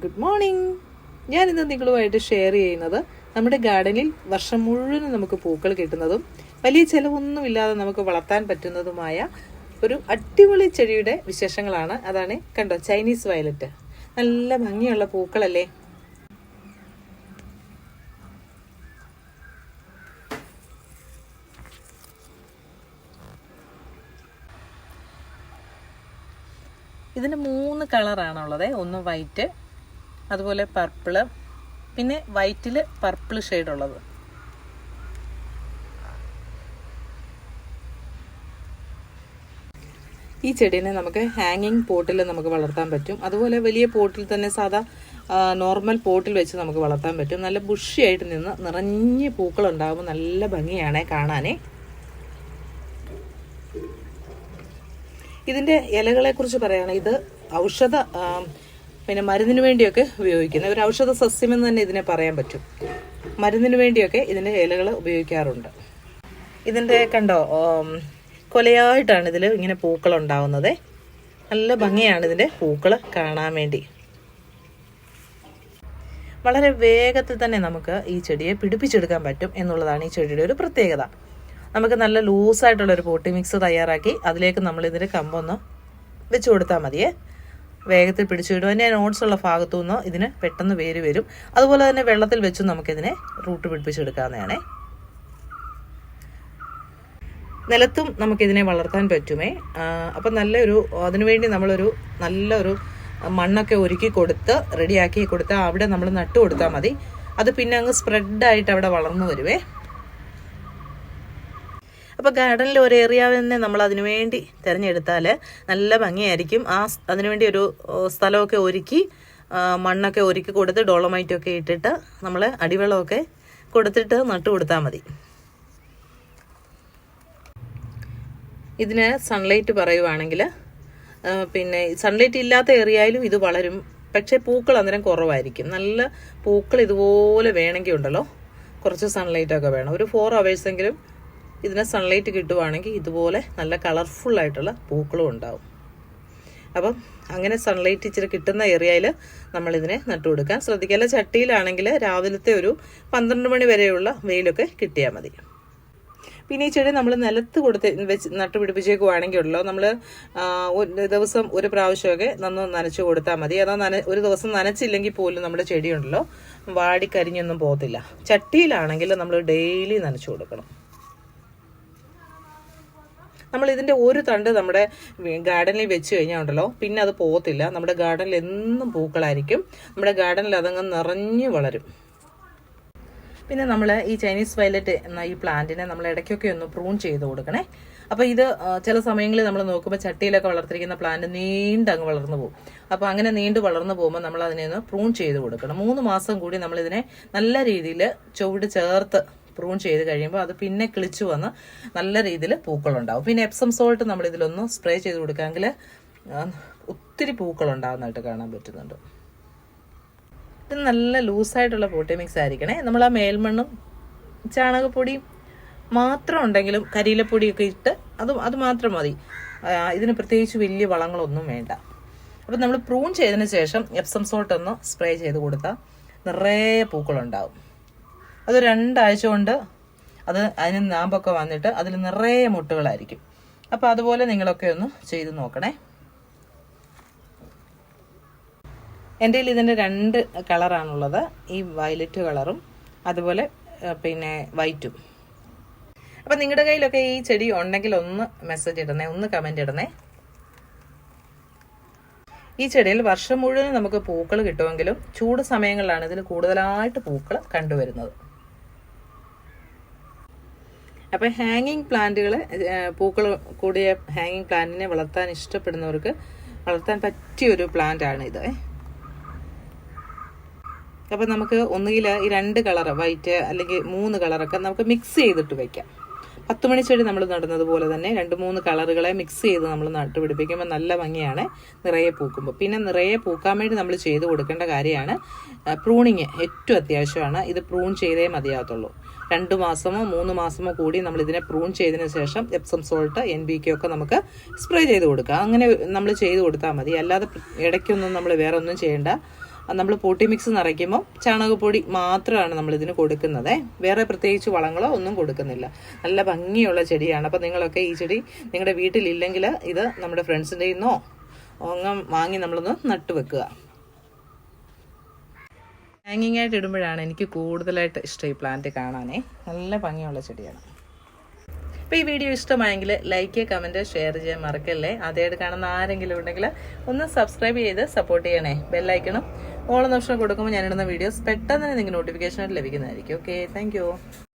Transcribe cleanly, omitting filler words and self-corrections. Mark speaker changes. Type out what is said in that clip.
Speaker 1: Good morning. ഞാനിന്ന് നിങ്ങളുമായിട്ട് share ചെയ്യുന്നത് നമ്മുടെ ഗാർഡനിൽ വർഷം മുഴുവനും നമുക്ക് പൂക്കൾ കിട്ടുന്നതും വലിയ ചിലവൊന്നുമില്ലാതെ നമുക്ക് വളർത്താൻ പറ്റുന്നതുമായ ഒരു അടിപൊളി ചെടിയുടെ വിശേഷങ്ങളാണ്. അതാണ് കണ്ടോ, ചൈനീസ് വയലറ്റ്. നല്ല ഭംഗിയുള്ള പൂക്കളല്ലേ. ഇതിന് 3 കളറാണുള്ളത്. ഒന്ന് വൈറ്റ്, അതുപോലെ പർപ്പിള്, പിന്നെ വൈറ്റിൽ പർപ്പിൾ ഷെയ്ഡുള്ളത്. ഈ ചെടീനെ നമുക്ക് ഹാങ്ങിങ് പോട്ടിൽ നമുക്ക് വളർത്താൻ പറ്റും. അതുപോലെ വലിയ പോട്ടിൽ തന്നെ സാധാ നോർമൽ പോട്ടിൽ വെച്ച് നമുക്ക് വളർത്താൻ പറ്റും. നല്ല ബുഷിയായിട്ട് നിന്ന് നിറഞ്ഞ് പൂക്കളുണ്ടാകുമ്പോൾ നല്ല ഭംഗിയാണേ കാണാനേ. ഇതിൻ്റെ ഇലകളെക്കുറിച്ച് പറയുകയാണെങ്കിൽ ഇത് ഔഷധ പിന്നെ മരുന്നിന് വേണ്ടിയൊക്കെ ഉപയോഗിക്കുന്ന ഒരു ഔഷധ സസ്യമെന്ന് തന്നെ ഇതിനെ പറയാൻ പറ്റും. മരുന്നിന് വേണ്ടിയൊക്കെ ഇതിൻ്റെ ഇലകൾ ഉപയോഗിക്കാറുണ്ട്. ഇതിൻ്റെ കണ്ടോ, കൊലയായിട്ടാണ് ഇതിൽ ഇങ്ങനെ പൂക്കൾ ഉണ്ടാവുന്നത്. നല്ല ഭംഗിയാണ് ഇതിൻ്റെ പൂക്കൾ കാണാൻ വേണ്ടി. വളരെ വേഗത്തിൽ തന്നെ നമുക്ക് ഈ ചെടിയെ പിടിപ്പിച്ചെടുക്കാൻ പറ്റും എന്നുള്ളതാണ് ഈ ചെടിയുടെ ഒരു പ്രത്യേകത. നമുക്ക് നല്ല ലൂസായിട്ടുള്ളൊരു പോട്ടി മിക്സ് തയ്യാറാക്കി അതിലേക്ക് നമ്മൾ ഇതിൻ്റെ കമ്പൊന്ന് വെച്ച് കൊടുത്താൽ മതിയേ. വേഗത്തിൽ പിടിച്ചിടും. അതിൻ്റെ നോട്ട്സുള്ള ഭാഗത്തു നിന്ന് ഇതിന് പെട്ടെന്ന് വേര് വരും. അതുപോലെ തന്നെ വെള്ളത്തിൽ വെച്ചും നമുക്കിതിനെ റൂട്ട് പിടിപ്പിച്ചെടുക്കാവുന്നതാണേ. നിലത്തും നമുക്കിതിനെ വളർത്താൻ പറ്റുമേ. അപ്പം നല്ലൊരു അതിനുവേണ്ടി നമ്മളൊരു നല്ലൊരു മണ്ണൊക്കെ ഒരുക്കി കൊടുത്ത് റെഡിയാക്കി കൊടുത്താൽ അവിടെ നമ്മൾ നട്ടു കൊടുത്താൽ മതി. അത് പിന്നെ അങ്ങ് സ്പ്രെഡായിട്ട് അവിടെ വളർന്നു വരുവേ. അപ്പോൾ ഗാർഡനിൽ ഒരു ഏരിയ തന്നെ നമ്മൾ അതിനുവേണ്ടി തിരഞ്ഞെടുത്താൽ നല്ല ഭംഗിയായിരിക്കും. അതിനുവേണ്ടി ഒരു സ്ഥലമൊക്കെ ഒരുക്കി മണ്ണൊക്കെ ഒരുക്കി കൊടുത്ത് ഡോളമൈറ്റൊക്കെ ഇട്ടിട്ട് നമ്മൾ അടിവെള്ളമൊക്കെ കൊടുത്തിട്ട് നട്ടു കൊടുത്താൽ മതി. ഇതിന് സൺലൈറ്റ് പറയുവാണെങ്കിൽ പിന്നെ സൺലൈറ്റ് ഇല്ലാത്ത ഏരിയയിലും ഇത് വളരും. പക്ഷേ പൂക്കൾ അന്നേരം കുറവായിരിക്കും. നല്ല പൂക്കൾ ഇതുപോലെ വേണമെങ്കിൽ ഉണ്ടല്ലോ കുറച്ച് സൺലൈറ്റൊക്കെ വേണം. ഒരു 4 hours ഇതിന് സൺലൈറ്റ് കിട്ടുവാണെങ്കിൽ ഇതുപോലെ നല്ല കളർഫുള്ളായിട്ടുള്ള പൂക്കളും ഉണ്ടാവും. അപ്പം അങ്ങനെ സൺലൈറ്റ് ഇച്ചിരി കിട്ടുന്ന ഏരിയയിൽ നമ്മളിതിനെ നട്ടു കൊടുക്കാൻ ശ്രദ്ധിക്കുക. ചട്ടിയിലാണെങ്കിൽ രാവിലത്തെ ഒരു 12 മണി വരെയുള്ള വെയിലൊക്കെ കിട്ടിയാൽ മതി. പിന്നെ ഈ ചെടി നമ്മൾ നിലത്ത് വെച്ച് നട്ടുപിടിപ്പിച്ചേക്കുവാണെങ്കിൽ ഉള്ളൂ നമ്മൾ ഒരു ദിവസം ഒരു പ്രാവശ്യമൊക്കെ നനച്ചു കൊടുത്താൽ മതി. അതാ ഒരു ദിവസം നനച്ചില്ലെങ്കിൽ പോലും നമ്മുടെ ചെടിയുണ്ടല്ലോ വാടിക്കരിഞ്ഞൊന്നും പോകത്തില്ല. ചട്ടിയിലാണെങ്കിൽ നമ്മൾ ഡെയിലി നനച്ചു കൊടുക്കണം. നമ്മൾ ഇതിൻ്റെ ഒരു തണ്ട് നമ്മുടെ ഗാർഡനിൽ വെച്ച് കഴിഞ്ഞാൽ ഉണ്ടല്ലോ പിന്നെ അത് പോകത്തില്ല. നമ്മുടെ ഗാർഡനിൽ എന്നും പൂക്കളായിരിക്കും. നമ്മുടെ ഗാർഡനിൽ അതങ്ങ് നിറഞ്ഞു വളരും. പിന്നെ നമ്മൾ ഈ ചൈനീസ് വയലറ്റ് എന്ന ഈ പ്ലാന്റിനെ നമ്മൾ ഇടയ്ക്കൊക്കെ ഒന്ന് പ്രൂൺ ചെയ്ത് കൊടുക്കണേ. അപ്പോൾ ഇത് ചില സമയങ്ങളിൽ നമ്മൾ നോക്കുമ്പോൾ ചട്ടിയിലൊക്കെ വളർത്തിരിക്കുന്ന പ്ലാന്റ് നീണ്ടങ്ങ് വളർന്നു പോകും. അപ്പോൾ അങ്ങനെ നീണ്ടു വളർന്നു പോകുമ്പോൾ നമ്മൾ അതിനെ ഒന്ന് പ്രൂൺ ചെയ്ത് കൊടുക്കണം. 3 മാസം കൂടി നമ്മളിതിനെ നല്ല രീതിയിൽ ചുവട് ചേർത്ത് പ്രൂൺ ചെയ്ത് കഴിയുമ്പോൾ അത് പിന്നെ കിളിച്ചു വന്ന് നല്ല രീതിയിൽ പൂക്കളുണ്ടാവും. പിന്നെ എപ്സം സോൾട്ട് നമ്മൾ ഇതിലൊന്ന് സ്പ്രേ ചെയ്ത് കൊടുക്കാമെങ്കിൽ ഒത്തിരി പൂക്കളുണ്ടാകുന്നതായിട്ട് കാണാൻ പറ്റുന്നുണ്ട്. ഇത് നല്ല ലൂസായിട്ടുള്ള പോട്ടി മിക്സ് ആയിരിക്കണേ. നമ്മൾ ആ മേൽമണ്ണും ചാണകപ്പൊടിയും മാത്രം ഉണ്ടെങ്കിലും കരിയിലപ്പൊടിയൊക്കെ ഇട്ട് അത് മാത്രം മതി. ഇതിന് പ്രത്യേകിച്ച് വലിയ വളങ്ങളൊന്നും വേണ്ട. അപ്പം നമ്മൾ പ്രൂൺ ചെയ്തതിന് ശേഷം എപ്സം സോൾട്ട് ഒന്ന് സ്പ്രേ ചെയ്ത് കൊടുത്താൽ നിറയെ പൂക്കളുണ്ടാവും. അത് 2 ആഴ്ച കൊണ്ട് അതിന് നാമ്പൊക്കെ വന്നിട്ട് അതിൽ നിറയെ മുട്ടുകളായിരിക്കും. അപ്പോൾ അതുപോലെ നിങ്ങളൊക്കെ ഒന്ന് ചെയ്ത് നോക്കണേ. എൻ്റെ കയ്യിൽ ഇതിൻ്റെ 2 കളറാണുള്ളത്. ഈ വയലറ്റ് കളറും അതുപോലെ പിന്നെ വൈറ്റും. അപ്പം നിങ്ങളുടെ കയ്യിലൊക്കെ ഈ ചെടി ഉണ്ടെങ്കിൽ ഒന്ന് മെസ്സേജ് ഇടണേ, ഒന്ന് കമൻറ്റ് ഇടണേ. ഈ ചെടിയിൽ വർഷം മുഴുവൻ നമുക്ക് പൂക്കൾ കിട്ടുമെങ്കിലും ചൂട് സമയങ്ങളിലാണ് ഇതിൽ കൂടുതലായിട്ട് പൂക്കൾ കണ്ടുവരുന്നത്. അപ്പം ഹാങ്ങിങ് പ്ലാന്റുകൾ പൂക്കൾ കൂടിയ ഹാങ്ങിങ് പ്ലാന്റിനെ വളർത്താൻ ഇഷ്ടപ്പെടുന്നവർക്ക് വളർത്താൻ പറ്റിയൊരു പ്ലാന്റ് ആണ് ഇത്. അപ്പം നമുക്ക് ഒന്നുകിൽ ഈ 2 കളറ് വൈറ്റ് അല്ലെങ്കിൽ 3 കളറൊക്കെ നമുക്ക് മിക്സ് ചെയ്തിട്ട് വയ്ക്കാം. 10 മണിച്ചെടി നമ്മൾ നടുന്നത് പോലെ തന്നെ 2-3 കളറുകളെ മിക്സ് ചെയ്ത് നമ്മൾ നട്ടുപിടിപ്പിക്കുമ്പോൾ നല്ല ഭംഗിയാണ് നിറയെ പൂക്കുമ്പോൾ. പിന്നെ നിറയെ പൂക്കാൻ വേണ്ടി നമ്മൾ ചെയ്ത് കൊടുക്കേണ്ട കാര്യമാണ് പ്രൂണിങ്. ഏറ്റവും അത്യാവശ്യമാണ്. ഇത് പ്രൂൺ ചെയ്തേ മതിയാകത്തുള്ളൂ. 2 മാസമോ 3 മാസമോ കൂടി നമ്മൾ ഇതിനെ പ്രൂൺ ചെയ്തതിന് ശേഷം എപ്സം സോൾട്ട് NPK ഒക്കെ നമുക്ക് സ്പ്രേ ചെയ്ത് കൊടുക്കുക. അങ്ങനെ നമ്മൾ ചെയ്ത് കൊടുത്താൽ മതി. അല്ലാതെ ഇടയ്ക്കൊന്നും നമ്മൾ വേറെ ഒന്നും ചെയ്യേണ്ട. നമ്മൾ പോട്ടി മിക്സ് നിറയ്ക്കുമ്പോൾ ചാണകപ്പൊടി മാത്രമാണ് നമ്മളിതിന് കൊടുക്കുന്നത്. വേറെ പ്രത്യേകിച്ച് വളങ്ങളോ ഒന്നും കൊടുക്കുന്നില്ല. നല്ല ഭംഗിയുള്ള ചെടിയാണ്. അപ്പോൾ നിങ്ങളൊക്കെ ഈ ചെടി നിങ്ങളുടെ വീട്ടിലില്ലെങ്കിൽ ഇത് നമ്മുടെ ഫ്രണ്ട്സിൻ്റെ നിന്നോ വാങ്ങി നമ്മളൊന്ന് നട്ടു വെക്കുക. ഹാങ്ങിങ് ആയിട്ട് ഇടുമ്പോഴാണ് എനിക്ക് കൂടുതലായിട്ട് ഇഷ്ടം ഈ പ്ലാന്റ് കാണാനേ. നല്ല ഭംഗിയുള്ള ചെടിയാണ്. അപ്പോൾ ഈ വീഡിയോ ഇഷ്ടമായെങ്കിൽ ലൈക്ക്, കമൻറ്റ്, ഷെയർ ചെയ്യാൻ മറക്കല്ലേ. ആദ്യമായിട്ട് കാണുന്ന ആരെങ്കിലും ഉണ്ടെങ്കിൽ ഒന്ന് സബ്സ്ക്രൈബ് ചെയ്ത് സപ്പോർട്ട് ചെയ്യണേ. ബെല്ലൈക്കണം ഓൾ ഓപ്ഷൻ കൊടുക്കുമ്പോൾ ഞാനിടുന്ന വീഡിയോസ് പെട്ടെന്ന് തന്നെ നിങ്ങൾക്ക് നോട്ടിഫിക്കേഷനായിട്ട് ലഭിക്കുന്നതായിരിക്കും. Okay, thank